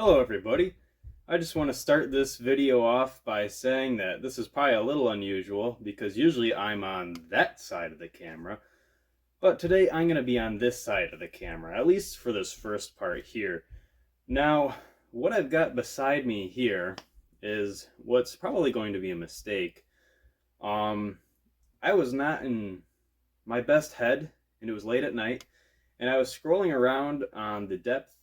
Hello everybody. I just want to start this video off by saying that this is probably a little unusual because usually I'm on that side of the camera, but today I'm going to be on this side of the camera, at least for this first part here. Now, what I've got beside me here is what's probably going to be a mistake. I was not in my best head, and it was late at night, and I was scrolling around on the depths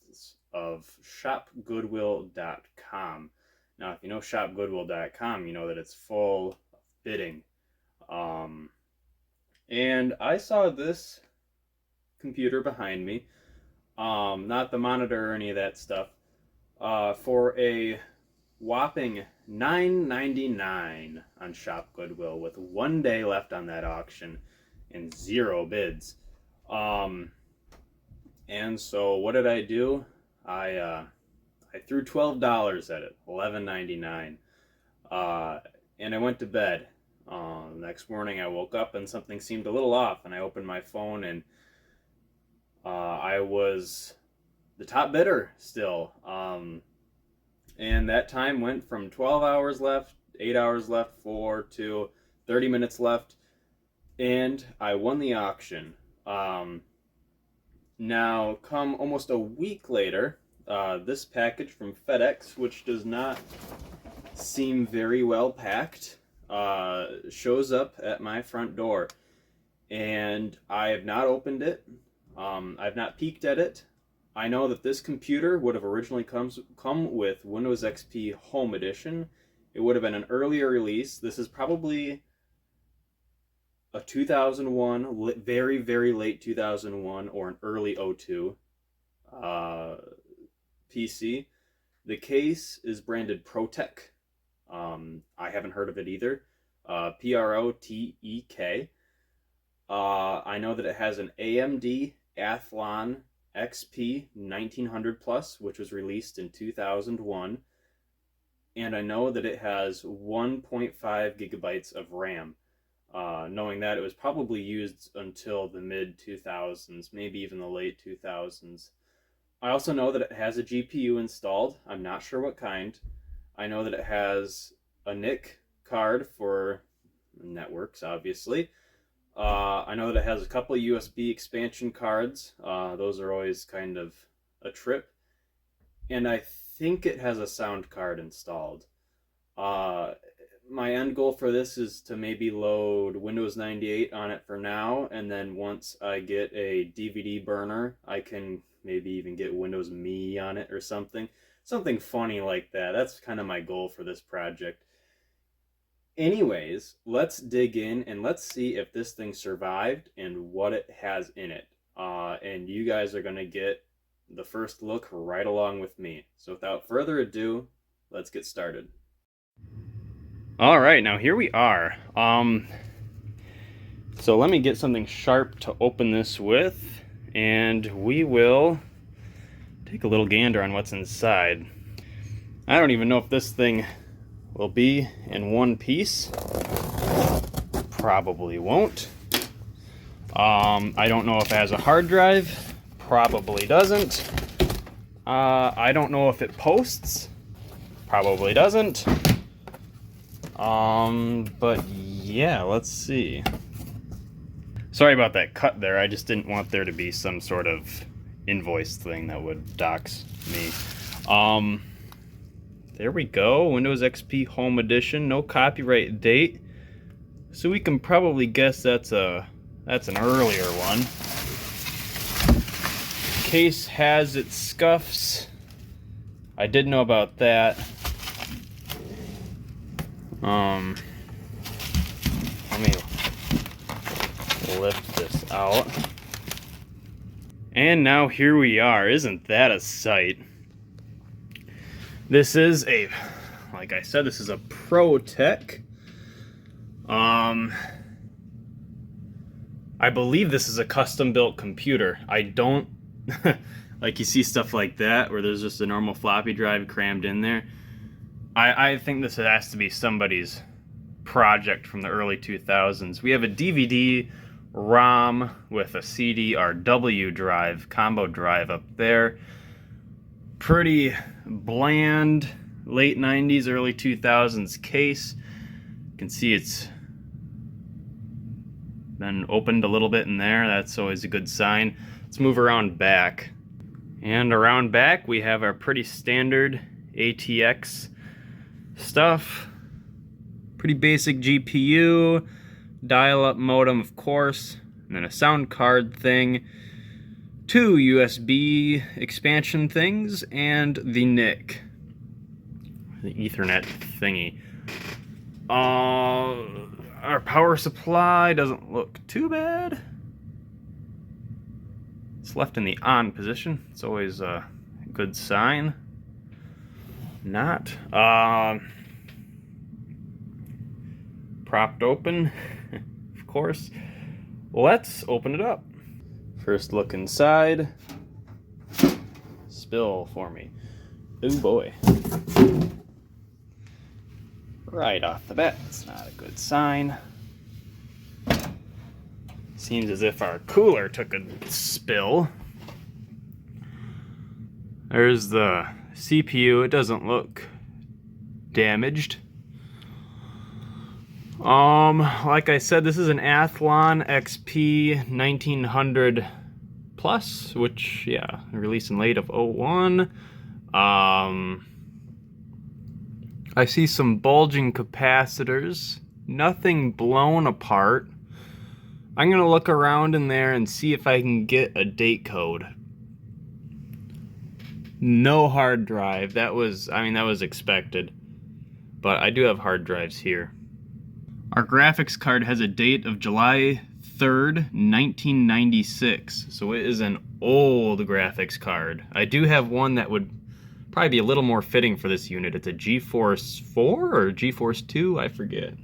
of shopgoodwill.com. Now, if you know shopgoodwill.com, you know that it's full of bidding. And I saw this computer behind me, not the monitor or any of that stuff, for a whopping $9.99 on Shop Goodwill with 1 day left on that auction and 0 bids. And so what did I do? I threw $12 at it, $11.99, and I went to bed. The next morning I woke up and something seemed a little off, and I opened my phone and I was the top bidder still. And that time went from 12 hours left, 8 hours left, 4 to 30 minutes left, and I won the auction. Now, come almost a week later, this package from FedEx, which does not seem very well packed, shows up at my front door. And I have not opened it. I've not peeked at it. I know that this computer would have originally come with Windows XP Home Edition. It would have been an earlier release. This is probably a 2001, very, very late 2001, or an early 02 PC. The case is branded ProTek. I haven't heard of it either. PROTEK. I know that it has an AMD Athlon XP 1900 Plus, which was released in 2001. And I know that it has 1.5 gigabytes of RAM. Knowing that it was probably used until the mid-2000s, maybe even the late 2000s. I also know that it has a GPU installed. I'm not sure what kind. I know that it has a NIC card for networks, obviously. I know that it has a couple of USB expansion cards. Those are always kind of a trip. And I think it has a sound card installed. My end goal for this is to maybe load Windows 98 on it for now, and then once I get a DVD burner, I can maybe even get Windows Me on it or something. Something funny like that. That's kind of my goal for this project. Anyways, let's dig in and let's see if this thing survived and what it has in it. And you guys are going to get the first look right along with me. So without further ado, let's get started. All right, now here we are. So let me get something sharp to open this with, and we will take a little gander on what's inside. I don't even know if this thing will be in one piece. Probably won't. I don't know if it has a hard drive. Probably doesn't. I don't know if it posts. Probably doesn't. But yeah, let's see. Sorry about that cut there. I just didn't want there to be some sort of invoice thing that would dox me. There we go. Windows XP Home Edition. No copyright date. So we can probably guess that's an earlier one. Case has its scuffs. I did know about that. Let me lift this out. And now here we are. Isn't that a sight? This is like I said, this is a ProTek. I believe this is a custom-built computer. I don't like you see stuff like that where there's just a normal floppy drive crammed in there. I think this has to be somebody's project from the early 2000s. We have a DVD ROM with a CD-RW drive, combo drive up there. Pretty bland late 90s, early 2000s case. You can see it's been opened a little bit in there. That's always a good sign. Let's move around back. And around back we have our pretty standard ATX stuff. Pretty basic GPU, dial-up modem of course, and then a sound card thing, 2 USB expansion things, and the NIC, the Ethernet thingy. Our power supply doesn't look too bad. It's left in the on position. It's always a good sign. Not. Propped open, of course. Let's open it up. First look inside. Spill for me. Oh boy. Right off the bat, it's not a good sign. Seems as if our cooler took a spill. There's the CPU. It doesn't look damaged. Like I said, this is an Athlon XP 1900 Plus, which, yeah, released in late of 01. I see some bulging capacitors, nothing blown apart. I'm gonna look around in there and see if I can get a date code. No hard drive. That was expected. But I do have hard drives here. Our graphics card has a date of July 3rd, 1996. So it is an old graphics card. I do have one that would probably be a little more fitting for this unit. It's a GeForce 4 or GeForce 2, I forget.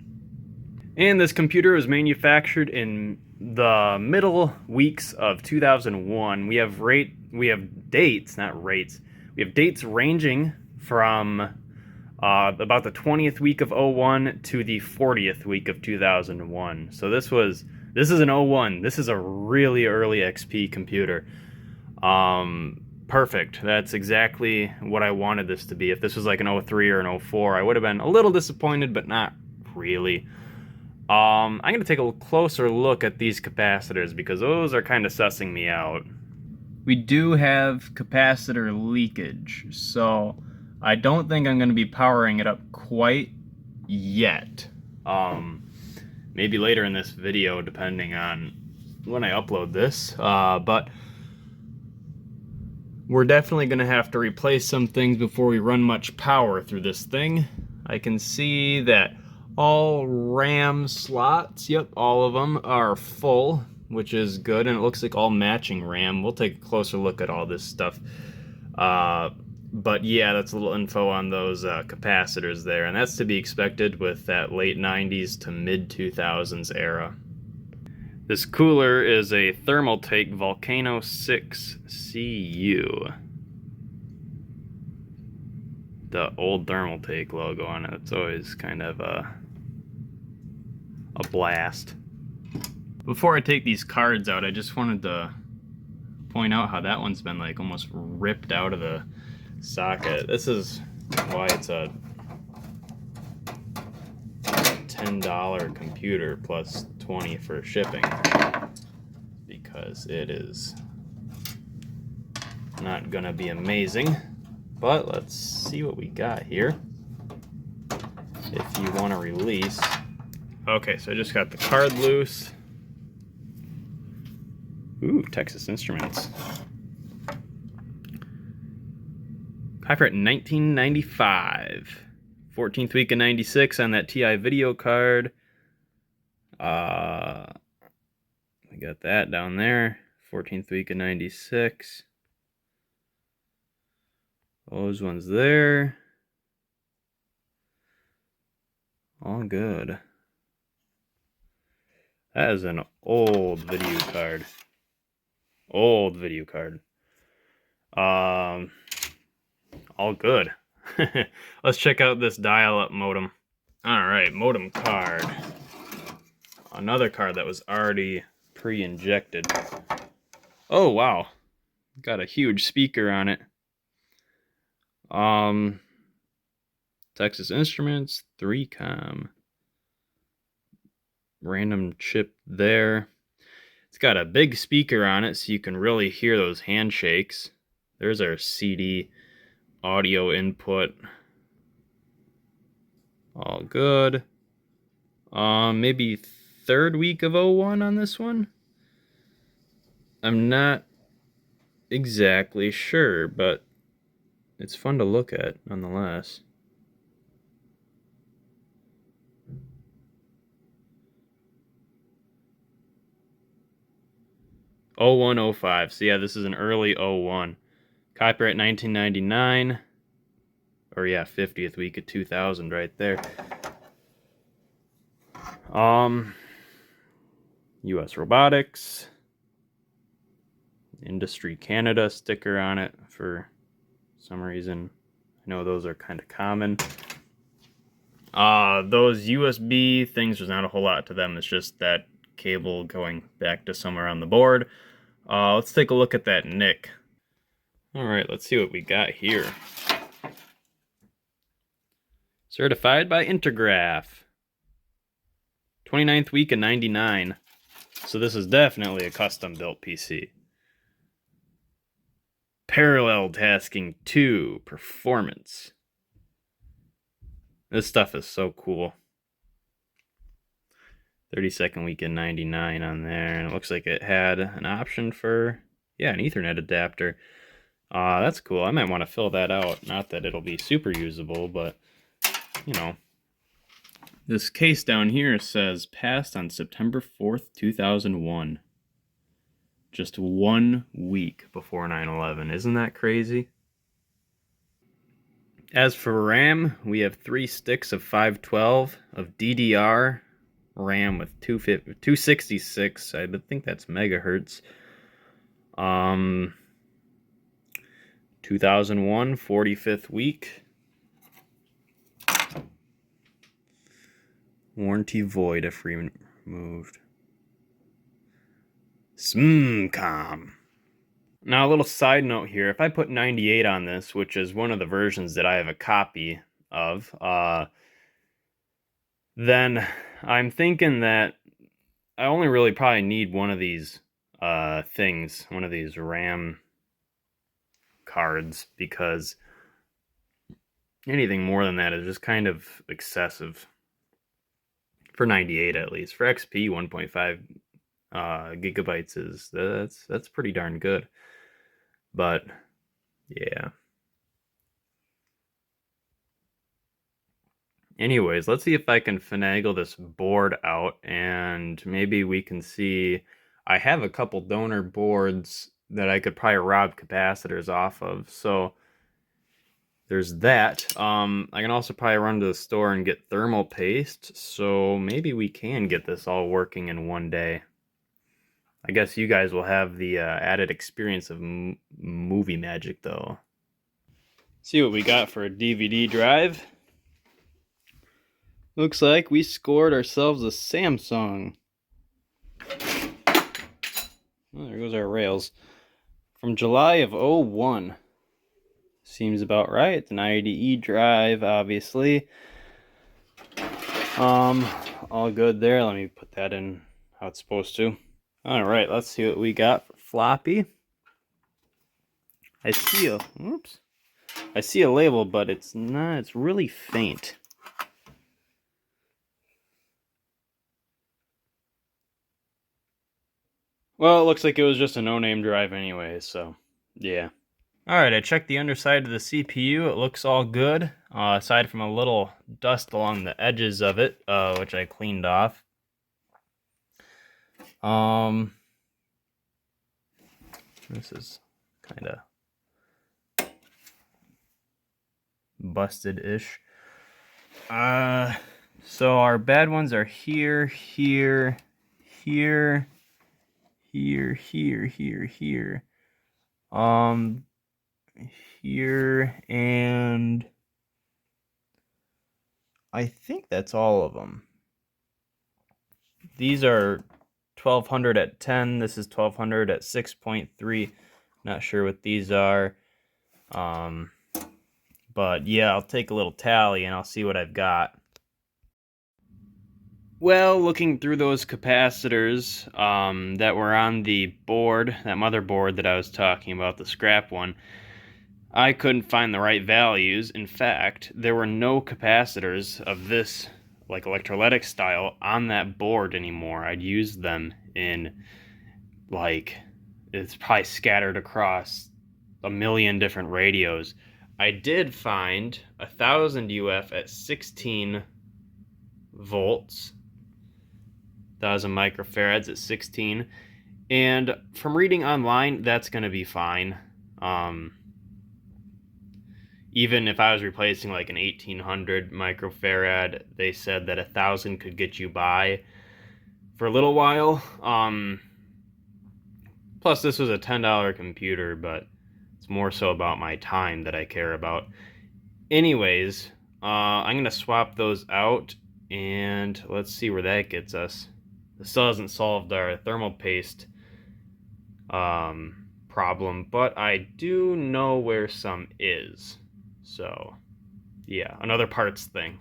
And this computer was manufactured in the middle weeks of 2001. We have dates, not rates. We have dates ranging from about the 20th week of 01 to the 40th week of 2001. So this is an 01. This is a really early XP computer. Perfect. That's exactly what I wanted this to be. If this was like an 03 or an 04, I would have been a little disappointed, but not really. I'm going to take a closer look at these capacitors because those are kind of sussing me out. We do have capacitor leakage, so I don't think I'm going to be powering it up quite yet. Maybe later in this video, depending on when I upload this. But we're definitely going to have to replace some things before we run much power through this thing. I can see that all RAM slots, yep, all of them are full, which is good, and it looks like all matching RAM. We'll take a closer look at all this stuff. But yeah, that's a little info on those capacitors there, and that's to be expected with that late 90s to mid 2000s era. This cooler is a Thermaltake Volcano 6 CU. The old Thermaltake logo on it. It's always kind of a blast. Before I take these cards out, I just wanted to point out how that one's been like almost ripped out of the socket. This is why it's a $10 computer plus $20 for shipping, because it is not gonna be amazing. But let's see what we got here. If you want to release. Okay, so I just got the card loose. Ooh, Texas Instruments. Copyright 1995. 14th week of 96 on that TI video card. We got that down there. 14th week of 96. Those ones there. All good. That is an old video card. Old video card. All good. Let's check out this dial-up modem. Alright, modem card. Another card that was already pre-injected. Oh, wow. Got a huge speaker on it. Texas Instruments, 3Com. Random chip there. It's got a big speaker on it so you can really hear those handshakes. There's our CD audio input. All good. Maybe third week of 01 on this one? I'm not exactly sure, but it's fun to look at nonetheless. Oh 0105. So yeah, this is an early 01. Copyright 1999. Or yeah, 50th week of 2000 right there. US Robotics. Industry Canada sticker on it for some reason. I know those are kind of common. Those USB things, there's not a whole lot to them. It's just that cable going back to somewhere on the board. Let's take a look at that NIC. All right, let's see what we got here. Certified by Intergraph. 29th week of 99. So this is definitely a custom-built PC. Parallel Tasking 2 Performance. This stuff is so cool. 32nd week in 99 on there, and it looks like it had an option for, yeah, an Ethernet adapter. That's cool. I might want to fill that out. Not that it'll be super usable, but, you know. This case down here says passed on September 4th, 2001. Just 1 week before 9/11. Isn't that crazy? As for RAM, we have 3 sticks of 512 of DDR RAM with 266. I think that's megahertz. 2001, 45th week. Warranty void if removed. SMCOM. Now, a little side note here. If I put 98 on this, which is one of the versions that I have a copy of, then I'm thinking that I only really probably need one of these things, one of these RAM cards, because anything more than that is just kind of excessive. For 98 at least. For XP, 1.5 gigabytes is that's pretty darn good. But yeah. Anyways, let's see if I can finagle this board out, and maybe we can see. I have a couple donor boards that I could probably rob capacitors off of, so there's that. I can also probably run to the store and get thermal paste, so maybe we can get this all working in one day. I guess you guys will have the added experience of movie magic, though. See what we got for a DVD drive. Looks like we scored ourselves a Samsung. Well, there goes our rails. From July of 01. Seems about right. It's an IDE drive, obviously. All good there. Let me put that in how it's supposed to. All right, let's see what we got for floppy. I see a label, but it's not. It's really faint. Well, it looks like it was just a no-name drive anyway, so yeah. Alright, I checked the underside of the CPU. It looks all good, aside from a little dust along the edges of it, which I cleaned off. This is kind of busted-ish. So our bad ones are here, here, here, here, here, here, here. Here, and I think that's all of them. These are 1200 at 10. This is 1200 at 6.3. Not sure what these are. But yeah, I'll take a little tally and I'll see what I've got. Well, looking through those capacitors that were on the board, that motherboard that I was talking about, the scrap one, I couldn't find the right values. In fact, there were no capacitors of this, like, electrolytic style on that board anymore. I'd used them in, like, it's probably scattered across a million different radios. I did find 1000 UF at 16 volts, 1000 microfarads at 16, and from reading online, that's going to be fine. Even if I was replacing like an 1800 microfarad, they said that 1000 could get you by for a little while. Plus, this was a $10 computer, but it's more so about my time that I care about. Anyways, I'm going to swap those out, and let's see where that gets us. This still hasn't solved our thermal paste problem, but I do know where some is. So, yeah, another parts thing.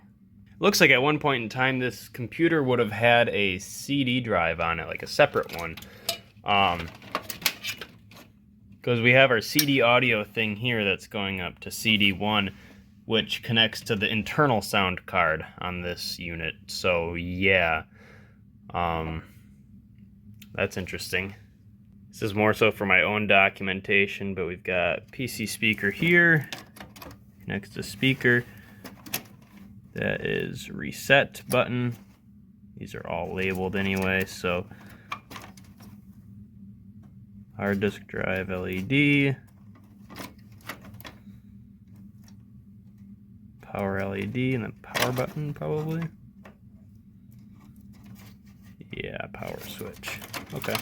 Looks like at one point in time, this computer would have had a CD drive on it, like a separate one. Because we have our CD audio thing here that's going up to CD1, which connects to the internal sound card on this unit. So, yeah. That's interesting. This is more so for my own documentation, but we've got PC speaker here, connects to speaker. That is reset button. These are all labeled anyway, so hard disk drive LED, power LED, and then power button probably. Yeah, power switch. Okay.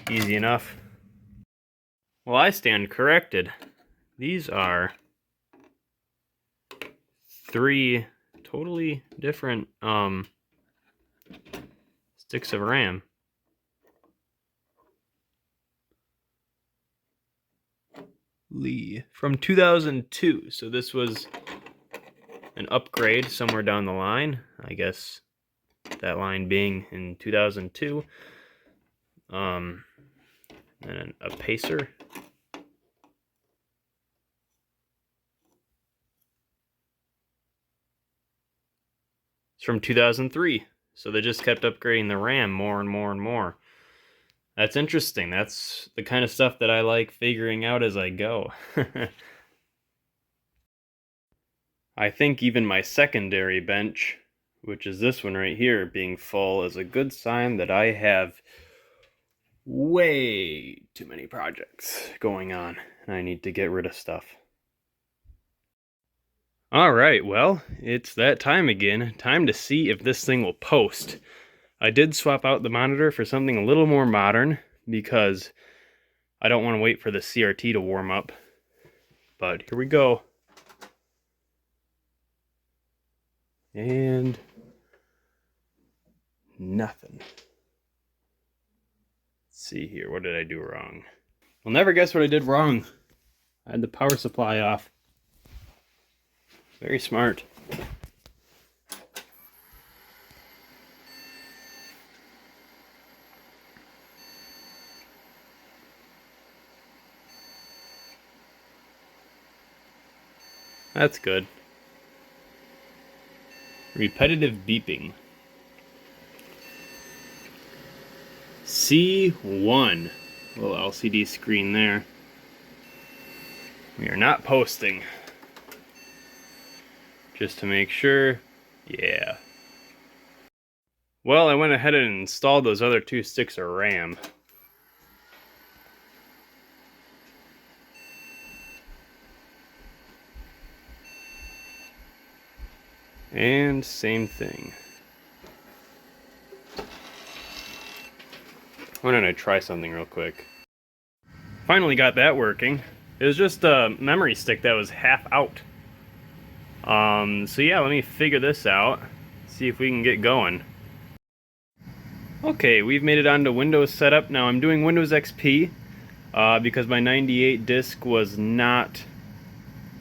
Easy enough. Well, I stand corrected. These are 3 totally different sticks of RAM. Lee from 2002. So this was an upgrade somewhere down the line. I guess that line being in 2002. And a pacer. It's from 2003. So they just kept upgrading the RAM more and more and more. That's interesting. That's the kind of stuff that I like figuring out as I go. I think even my secondary bench, which is this one right here, being full, is a good sign that I have way too many projects going on, and I need to get rid of stuff. Alright, well, it's that time again. Time to see if this thing will post. I did swap out the monitor for something a little more modern, because I don't want to wait for the CRT to warm up. But here we go. And nothing. Let's see here, what did I do wrong? Well, never guess what I did wrong. I had the power supply off. Very smart. That's good. Repetitive beeping. C1. Little LCD screen there. We are not posting. Just to make sure. Yeah. Well, I went ahead and installed those other 2 sticks of RAM. And same thing. Why don't I try something real quick? Finally got that working. It was just a memory stick that was half out. So yeah, let me figure this out. See if we can get going. Okay, we've made it onto Windows setup. Now I'm doing Windows XP because my 98 disk was not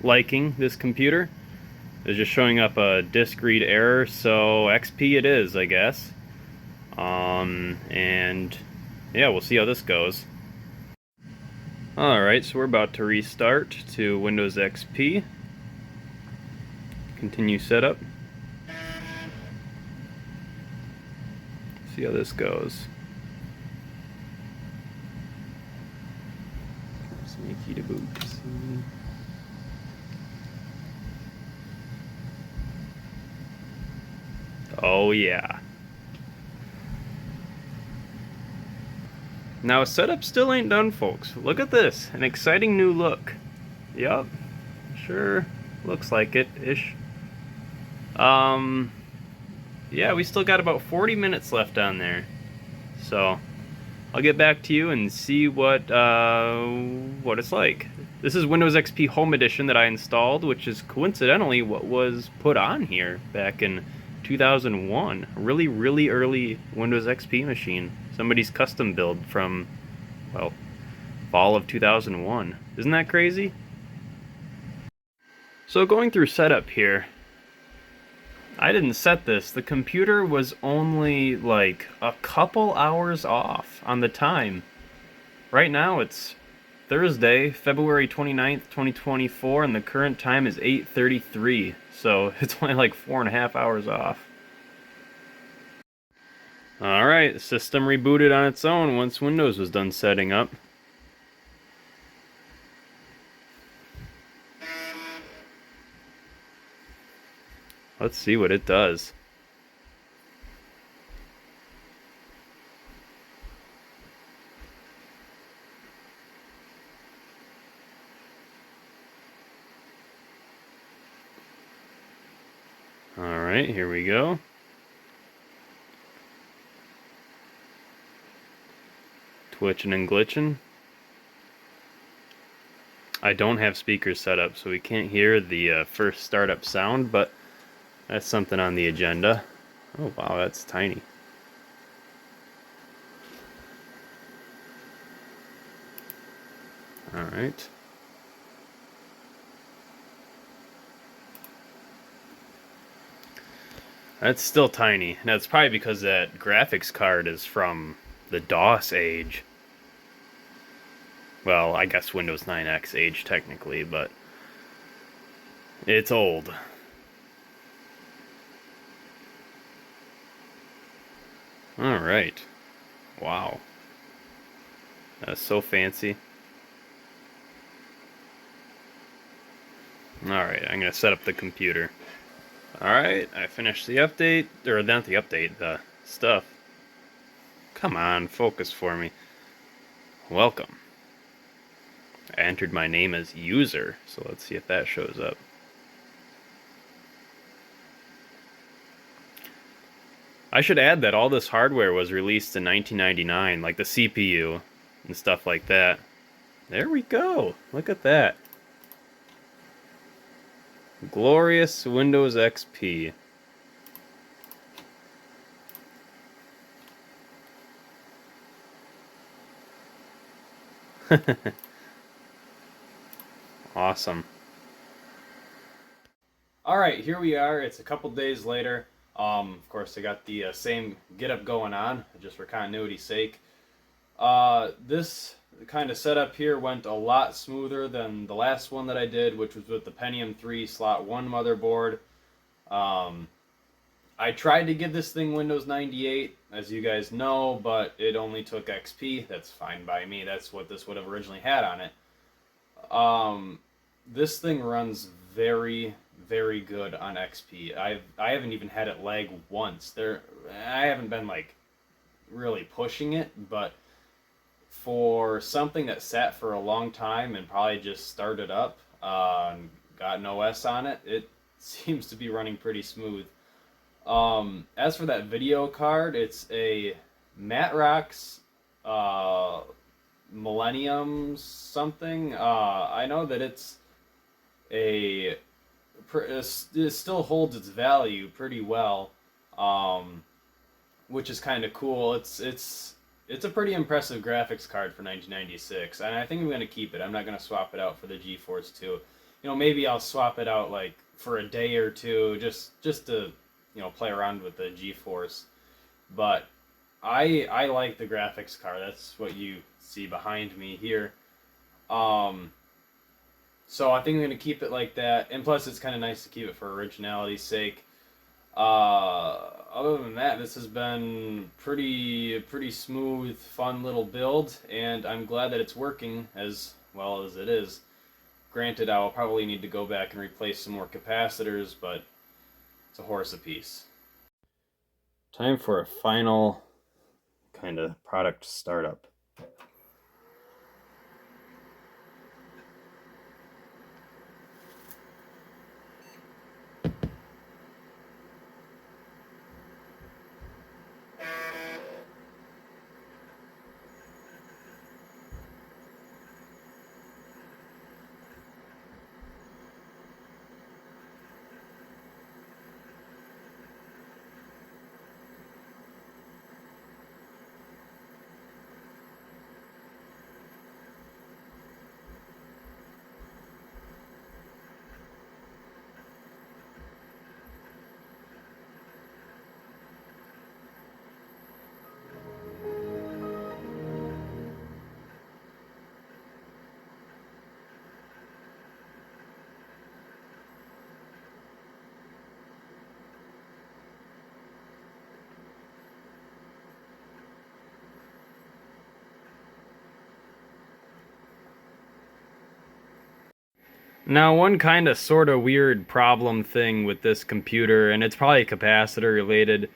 liking this computer. It's just showing up a disk read error, so XP it is, I guess. And yeah, we'll see how this goes. Alright, so we're about to restart to Windows XP. Continue setup. See how this goes. Sneaky to boot. Oh yeah. Now setup still ain't done, folks. Look at this, an exciting new look. Yup, sure looks like it-ish. Yeah, we still got about 40 minutes left on there. So, I'll get back to you and see what it's like. This is Windows XP Home Edition that I installed, which is coincidentally what was put on here back in 2001. A really, really early Windows XP machine. Somebody's custom build from, well, fall of 2001. Isn't that crazy? So going through setup here, I didn't set this. The computer was only like a couple hours off on the time. Right now it's Thursday, February 29th, 2024, and the current time is 8:33. So it's only like 4.5 hours off. Alright, the system rebooted on its own once Windows was done setting up. Let's see what it does. Alright, here we go. Twitching and glitching. I don't have speakers set up, so we can't hear the first startup sound, but that's something on the agenda. Oh wow, that's tiny. Alright. That's still tiny. That's probably because that graphics card is from the DOS age. Well, I guess Windows 9X age technically, but it's old. Alright. Wow. That's so fancy. Alright, I'm gonna set up the computer. Alright, I finished the update, or not the update, the stuff. Come on, focus for me. Welcome. I entered my name as user, so let's see if that shows up. I should add that all this hardware was released in 1999, like the CPU and stuff like that. There we go. Look at that. Glorious Windows XP. Awesome. Alright, here we are. It's a couple days later. Of course, I got the same getup going on, just for continuity's sake. This kind of setup here went a lot smoother than the last one that I did, which was with the Pentium 3 slot 1 motherboard. I tried to give this thing Windows 98, as you guys know, but it only took XP. That's fine by me. That's what this would have originally had on it. This thing runs very, very good on XP. I haven't even had it lag once. I haven't been like really pushing it, but for something that sat for a long time and probably just started up and got an OS on it, it seems to be running pretty smooth. As for that video card, it's a Matrox Millennium something. I know that it still holds its value pretty well, which is kind of cool. It's a pretty impressive graphics card for 1996, and I think I'm going to keep it. I'm not going to swap it out for the GeForce 2. maybe I'll swap it out like for a day or two, just to play around with the GeForce. But I like the graphics card. That's what you see behind me here. Um, so I think I'm gonna keep it like that. And plus, it's kind of nice to keep it for originality's sake. Other than that, this has been pretty smooth, fun little build, and I'm glad that it's working as well as it is. Granted, I'll probably need to go back and replace some more capacitors, but it's a horse apiece. Time for a final kind of product startup. Now, one kind of sort of weird problem thing with this computer, and it's probably capacitor related,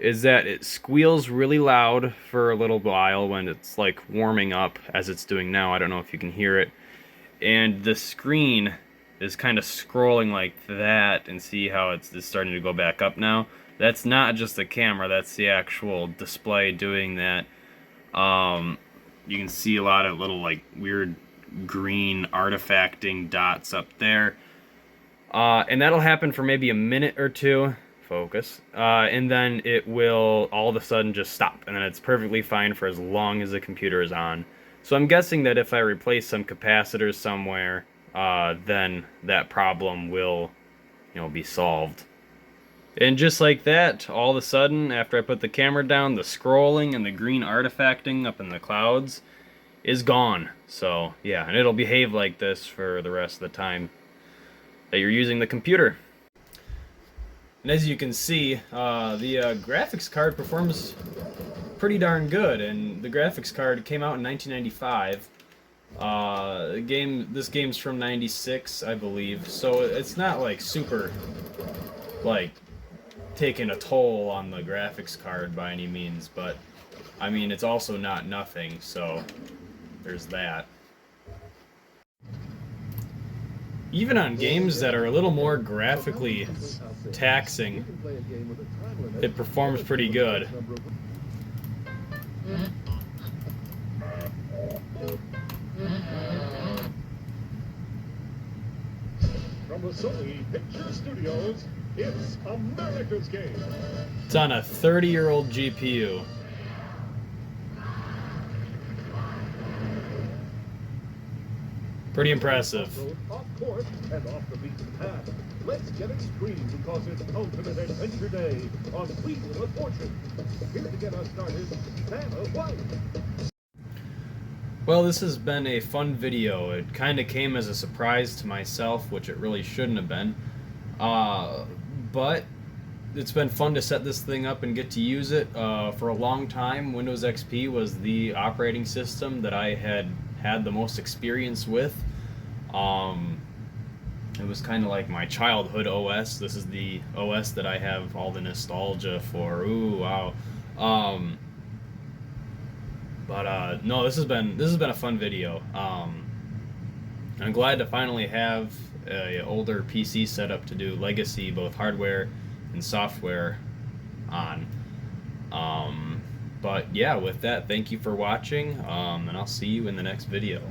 is that it squeals really loud for a little while when it's like warming up, as it's doing now. I don't know if you can hear it. And the screen is kind of scrolling like that, and see how it's starting to go back up now. That's not just the camera, that's the actual display doing that. You can see a lot of little like weird green artifacting dots up there. And that'll happen for maybe a minute or two. Focus. And then it will all of a sudden just stop. And then it's perfectly fine for as long as the computer is on. So I'm guessing that if I replace some capacitors somewhere, then that problem will, be solved. And just like that, all of a sudden, after I put the camera down, the scrolling and the green artifacting up in the clouds is gone. So, yeah, and it'll behave like this for the rest of the time that you're using the computer. And as you can see, the graphics card performs pretty darn good, and the graphics card came out in 1995. This game's from 96, I believe, so it's not like super, like, taking a toll on the graphics card by any means, but I mean, it's also not nothing, so there's that. Even on games that are a little more graphically taxing, it performs pretty good. From the Sony Picture Studios, it's America's Game. It's on a 30-year-old GPU. Pretty impressive. Off course and off the beaten path. Let's get extreme because it's Ultimate Adventure Day on Wheel of Fortune. Here to get us started, Vanna White. Well, this has been a fun video. It kind of came as a surprise to myself, which it really shouldn't have been. But it's been fun to set this thing up and get to use it. For a long time, Windows XP was the operating system that I had the most experience with. It was kind of like my childhood OS. This is the OS that I have all the nostalgia for. Ooh, wow. No, this has been a fun video. I'm glad to finally have a older PC setup to do legacy, both hardware and software on. But yeah, with that, thank you for watching, and I'll see you in the next video.